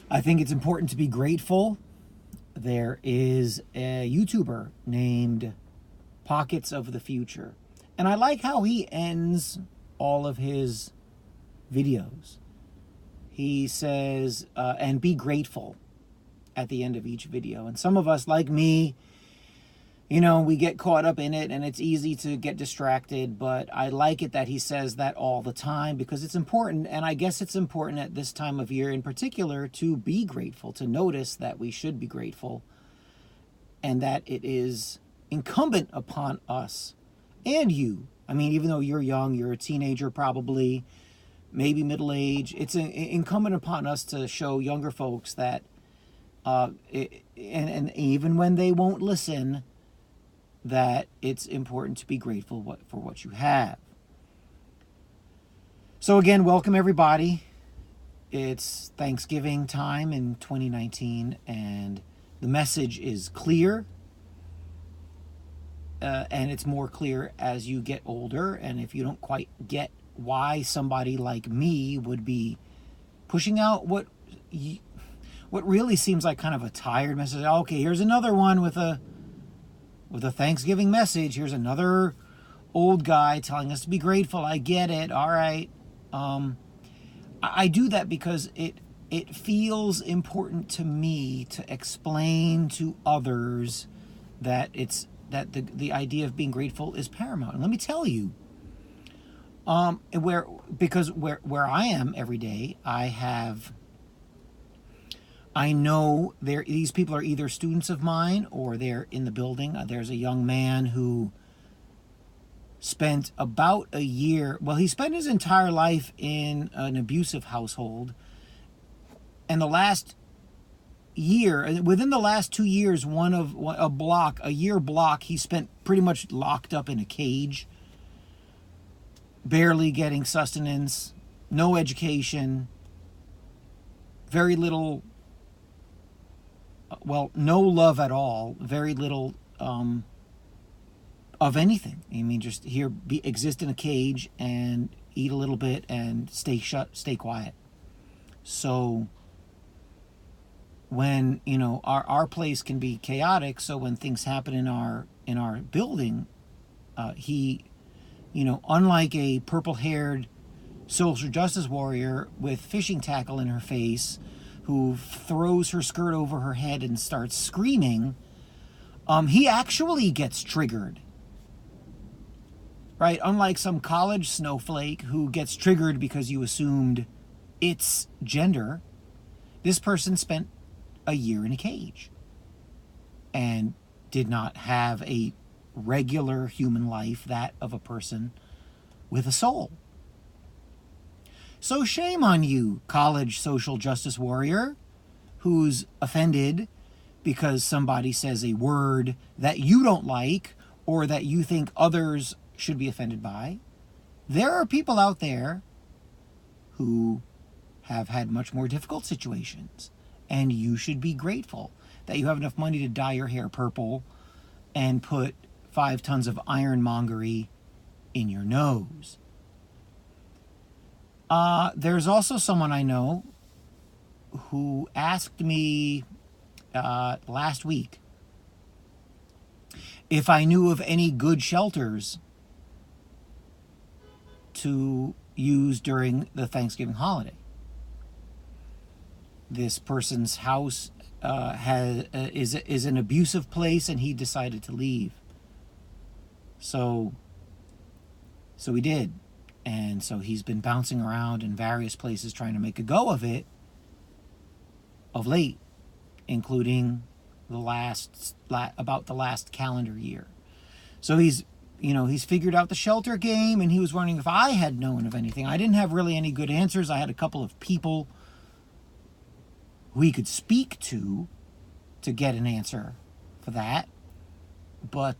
I think it's important to be grateful. There is a YouTuber named Pockets of the Future, and I like how he ends all of his videos. He says, and be grateful at the end of each video. And some of us, like me, we get caught up in it and it's easy to get distracted, but I like it that he says that all the time because it's important. And I guess it's important at this time of year in particular to be grateful, to notice that we should be grateful and that it is incumbent upon us and you. I mean, even though you're young, you're a teenager probably, maybe middle age, it's incumbent upon us to show younger folks that, and even when they won't listen, that it's important to be grateful for what you have. So again, welcome everybody. It's Thanksgiving time in 2019, and the message is clear. And it's more clear as you get older, and if you don't quite get why somebody like me would be pushing out what really seems like kind of a tired message. Okay, here's another one with a Thanksgiving message. Here's another old guy telling us to be grateful. I get it. All right. I do that because it feels important to me to explain to others that the idea of being grateful is paramount. And let me tell you, where I am every day, I know these people are either students of mine or they're in the building. There's a young man who spent about a year, he spent his entire life in an abusive household. And the last year, within the last 2 years, a year block, he spent pretty much locked up in a cage, barely getting sustenance, no education, very little, no love at all, very little of anything. I mean, just exist in a cage and eat a little bit and stay quiet. So when, our place can be chaotic, so when things happen in our building, he, unlike a purple-haired social justice warrior with fishing tackle in her face who throws her skirt over her head and starts screaming, he actually gets triggered. Right? Unlike some college snowflake who gets triggered because you assumed its gender, this person spent a year in a cage and did not have a regular human life, that of a person with a soul. So shame on you, college social justice warrior, who's offended because somebody says a word that you don't like or that you think others should be offended by. There are people out there who have had much more difficult situations, and you should be grateful that you have enough money to dye your hair purple and put 5 tons of ironmongery in your nose. There's also someone I know who asked me last week if I knew of any good shelters to use during the Thanksgiving holiday. This person's house is an abusive place, and he decided to leave. So he did. And so he's been bouncing around in various places trying to make a go of it of late, including about the last calendar year. So he's figured out the shelter game, and he was wondering if I had known of anything. I didn't have really any good answers. I had a couple of people who he could speak to get an answer for that. But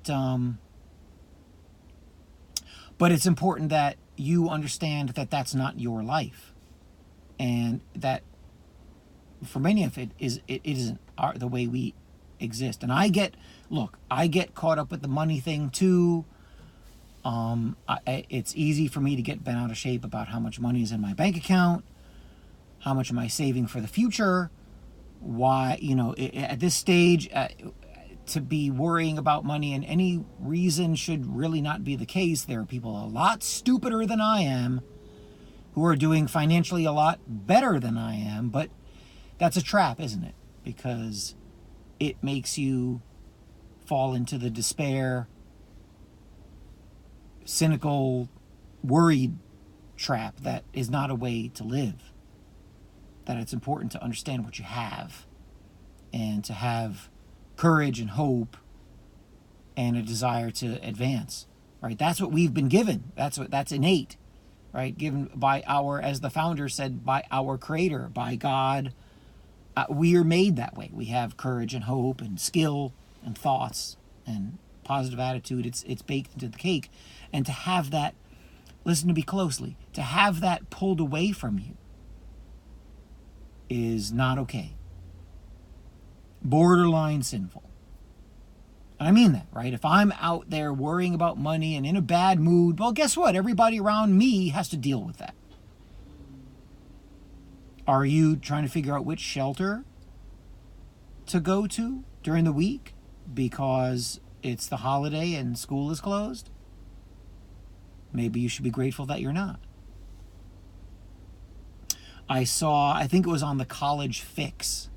it's important that you understand that that's not your life, and that for many of it isn't the way we exist. And I get caught up with the money thing too. It's easy for me to get bent out of shape about how much money is in my bank account, how much am I saving for the future. why, at this stage, to be worrying about money and any reason should really not be the case. There are people a lot stupider than I am who are doing financially a lot better than I am, but that's a trap, isn't it? Because it makes you fall into the despair, cynical, worried trap that is not a way to live. That it's important to understand what you have and to have courage and hope and a desire to advance, right? That's what we've been given. That's innate, right? Given by as the founder said, by our creator, by God. We are made that way. We have courage and hope and skill and thoughts and positive attitude. It's baked into the cake. And to have that, listen to me closely, to have that pulled away from you is not okay. Borderline sinful. And I mean that, right? If I'm out there worrying about money and in a bad mood, well, guess what? Everybody around me has to deal with that. Are you trying to figure out which shelter to go to during the week because it's the holiday and school is closed? Maybe you should be grateful that you're not. I think it was on the College Fix.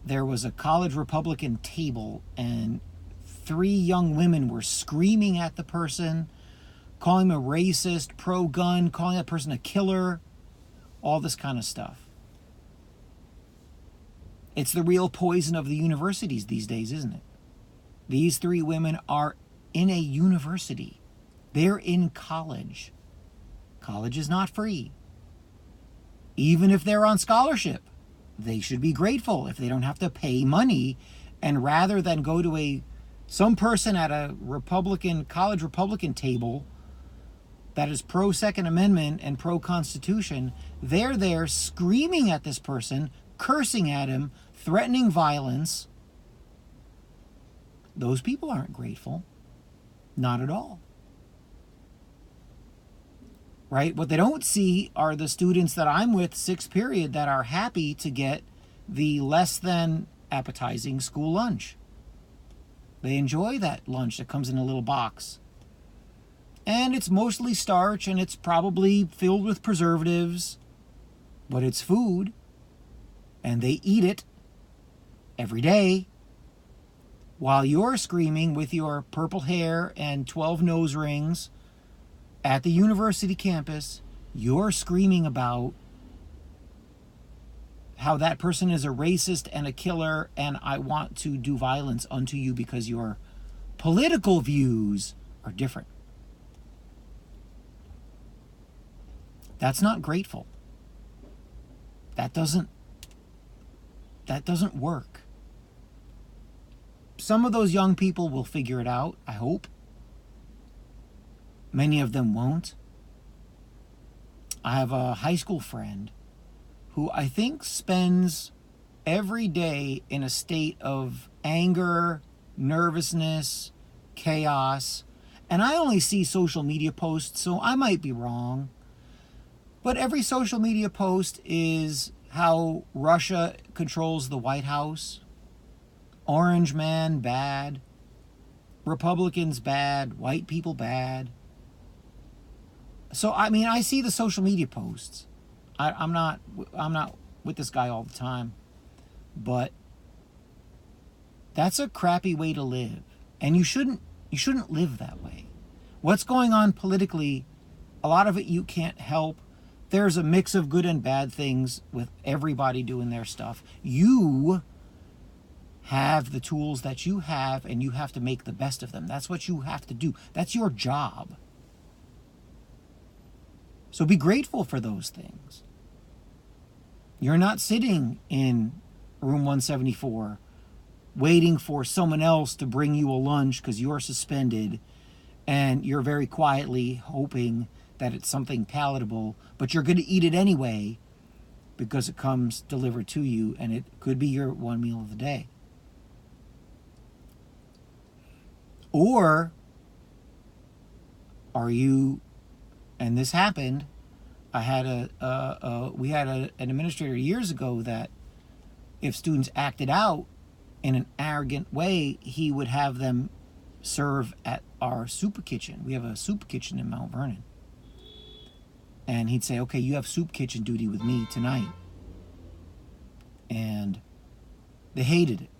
There was a college Republican table and 3 young women were screaming at the person, calling him a racist, pro-gun, calling that person a killer, all this kind of stuff. It's the real poison of the universities these days, isn't it? These 3 women are in a university. They're in college. College is not free. Even if they're on scholarship, they should be grateful if they don't have to pay money, and rather than go to some person at a college Republican table that is pro-Second Amendment and pro-Constitution, they're there screaming at this person, cursing at him, threatening violence. Those people aren't grateful. Not at all. Right? What they don't see are the students that I'm with, 6th period, that are happy to get the less than appetizing school lunch. They enjoy that lunch that comes in a little box. And it's mostly starch and it's probably filled with preservatives, but it's food. And they eat it every day while you're screaming with your purple hair and 12 nose rings at the university campus. You're screaming about how that person is a racist and a killer, and I want to do violence unto you because your political views are different. That's not grateful. That doesn't work. Some of those young people will figure it out, I hope. Many of them won't. I have a high school friend who I think spends every day in a state of anger, nervousness, chaos. And I only see social media posts, so I might be wrong. But every social media post is how Russia controls the White House. Orange man bad. Republicans bad. White people bad. So, I mean, I see the social media posts. I'm not with this guy all the time. But that's a crappy way to live. And you shouldn't live that way. What's going on politically, a lot of it you can't help. There's a mix of good and bad things with everybody doing their stuff. You have the tools that you have, and you have to make the best of them. That's what you have to do. That's your job. So be grateful for those things. You're not sitting in room 174 waiting for someone else to bring you a lunch because you're suspended, and you're very quietly hoping that it's something palatable, but you're going to eat it anyway because it comes delivered to you, and it could be your one meal of the day. Or are you, and this happened, we had an administrator years ago that if students acted out in an arrogant way, he would have them serve at our soup kitchen. We have a soup kitchen in Mount Vernon. And he'd say, okay, you have soup kitchen duty with me tonight. And they hated it.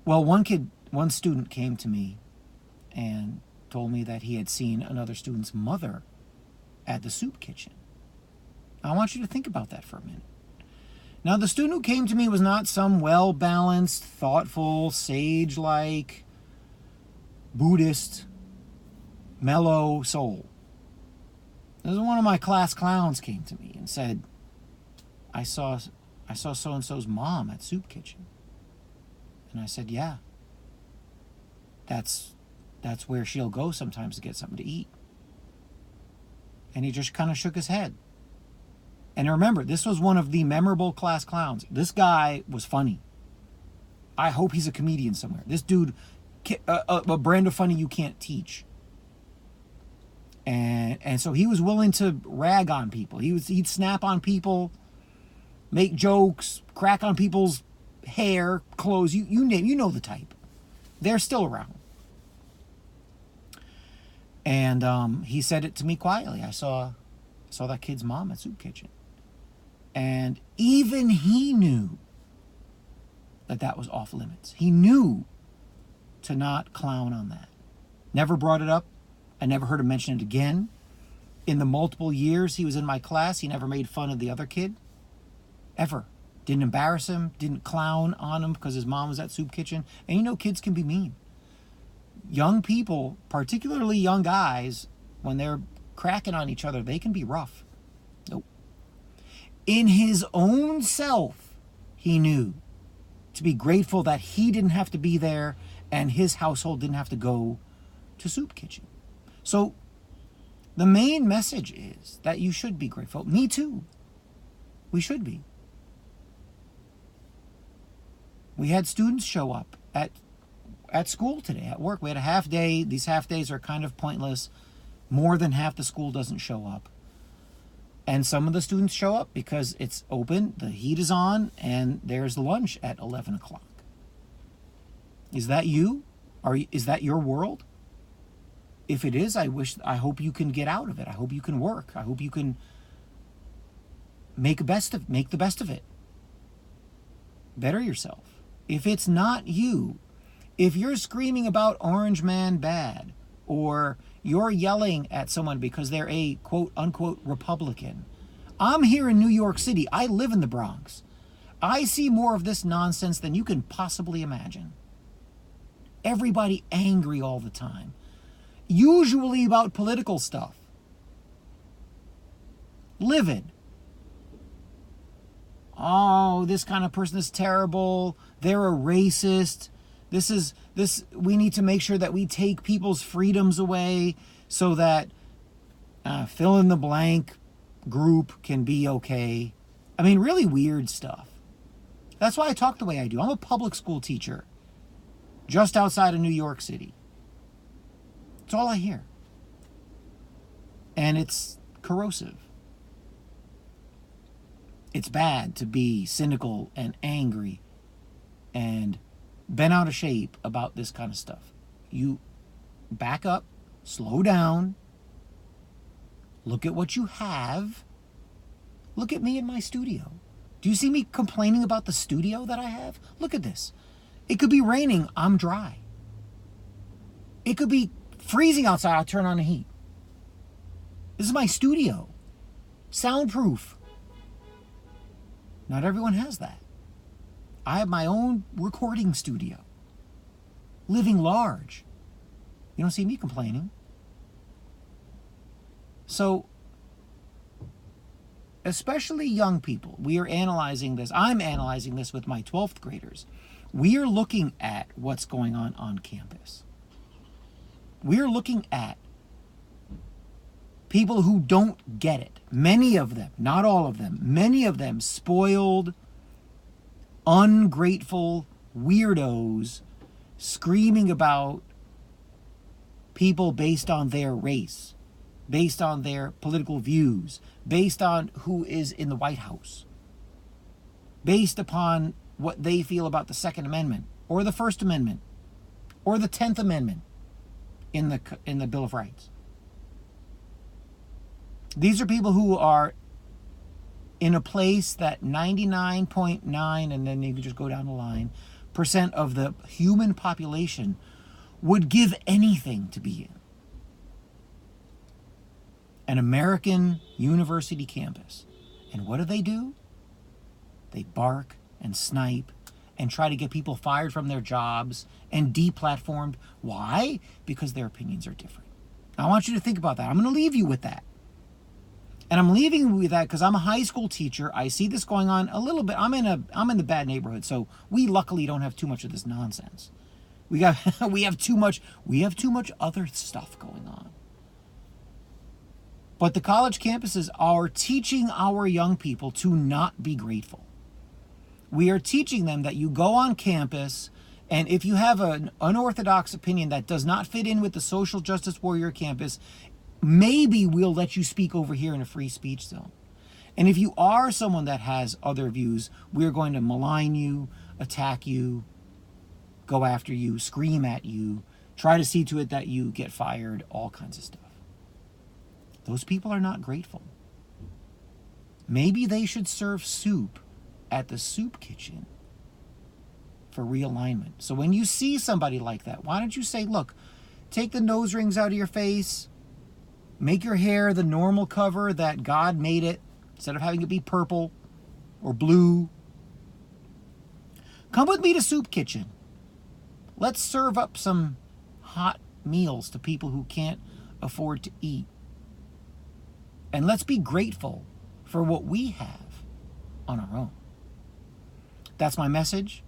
Well, one student came to me and told me that he had seen another student's mother at the soup kitchen. I want you to think about that for a minute. Now, the student who came to me was not some well-balanced, thoughtful, sage-like, Buddhist, mellow soul. This is one of my class clowns came to me and said, I saw so-and-so's mom at soup kitchen. And I said, yeah, that's where she'll go sometimes to get something to eat. And he just kind of shook his head. And remember, this was one of the memorable class clowns. This guy was funny. I hope he's a comedian somewhere. This dude, a brand of funny you can't teach. And so he was willing to rag on people. He'd snap on people, make jokes, crack on people's hair, clothes. You know the type. They're still around. And he said it to me quietly. I saw that kid's mom at soup kitchen. And even he knew that was off limits. He knew to not clown on that. Never brought it up. I never heard him mention it again. In the multiple years he was in my class, he never made fun of the other kid. Ever. Didn't embarrass him. Didn't clown on him because his mom was at soup kitchen. And you know, kids can be mean. Young people, particularly young guys, when they're cracking on each other, they can be rough. Nope. In his own self, he knew to be grateful that he didn't have to be there and his household didn't have to go to soup kitchen. So the main message is that you should be grateful. Me too. We should be. We had students show up at school today, at work. We had a half day. These half days are kind of pointless. More than half the school doesn't show up. And some of the students show up because it's open, the heat is on, and there's lunch at 11 o'clock. Is that you? Is that your world? If it is, I hope you can get out of it. I hope you can work. I hope you can make the best of it. Better yourself. If it's not you, if you're screaming about Orange Man bad, or you're yelling at someone because they're a quote-unquote Republican. I'm here in New York City. I live in the Bronx. I see more of this nonsense than you can possibly imagine. Everybody angry all the time. Usually about political stuff. Livid. Oh, this kind of person is terrible. They're a racist. We need to make sure that we take people's freedoms away so that fill in the blank group can be okay. I mean, really weird stuff. That's why I talk the way I do. I'm a public school teacher just outside of New York City. It's all I hear. And it's corrosive. It's bad to be cynical and angry and bent out of shape about this kind of stuff. You back up, slow down, look at what you have. Look at me in my studio. Do you see me complaining about the studio that I have? Look at this. It could be raining, I'm dry. It could be freezing outside, I'll turn on the heat. This is my studio. Soundproof. Not everyone has that. I have my own recording studio. Living large. You don't see me complaining. So, especially young people, we are analyzing this. I'm analyzing this with my 12th graders. We are looking at what's going on campus. We are looking at people who don't get it. Many of them, not all of them, many of them spoiled, ungrateful weirdos screaming about people based on their race, based on their political views, based on who is in the White House. based upon what they feel about the Second Amendment or the First Amendment or the 10th Amendment in the Bill of Rights. These are people who are in a place that 99.9, and then you can just go down the line, % of the human population would give anything to be in. An American university campus. And what do? They bark and snipe and try to get people fired from their jobs and deplatformed. Why? Because their opinions are different. I want you to think about that. I'm going to leave you with that. And I'm leaving you with that because I'm a high school teacher. I see this going on a little bit. I'm in the bad neighborhood, so we luckily don't have too much of this nonsense. We have too much other stuff going on. But the college campuses are teaching our young people to not be grateful. We are teaching them that you go on campus, and if you have an unorthodox opinion that does not fit in with the social justice warrior campus, maybe we'll let you speak over here in a free speech zone. And if you are someone that has other views, we're going to malign you, attack you, go after you, scream at you, try to see to it that you get fired, all kinds of stuff. Those people are not grateful. Maybe they should serve soup at the soup kitchen for realignment. So when you see somebody like that, why don't you say, look, take the nose rings out of your face, make your hair the normal color that God made it, instead of having it be purple or blue. Come with me to soup kitchen. Let's serve up some hot meals to people who can't afford to eat. And let's be grateful for what we have on our own. That's my message.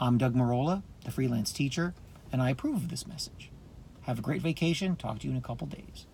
I'm Doug Marola, the freelance teacher, and I approve of this message. Have a great vacation. Talk to you in a couple days.